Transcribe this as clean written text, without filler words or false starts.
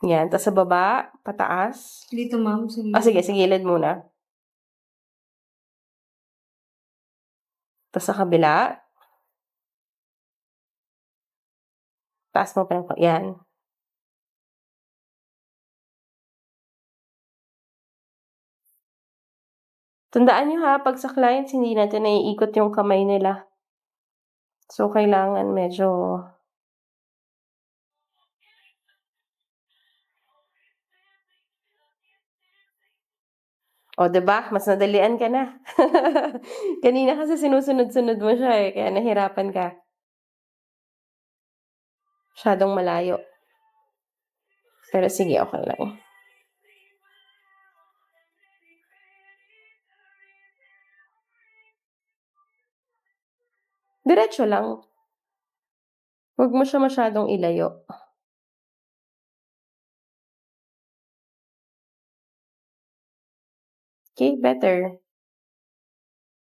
Yan, tas sa baba, pataas. Dito, ma'am. Sige, sa gilid muna. Tas sa kabila. Taas mo pa ng yan. Tandaan niyo ha, pag sa clients, hindi natin naiikot yung kamay nila. So, kailangan medyo o, 'di ba? Mas nadalian ka na. Kanina kasi sinusunod-sunod mo siya eh, kaya nahirapan ka. Masyadong malayo. Pero sige, okay lang. Diretso lang. Huwag mo siya masyadong ilayo. Okay, better.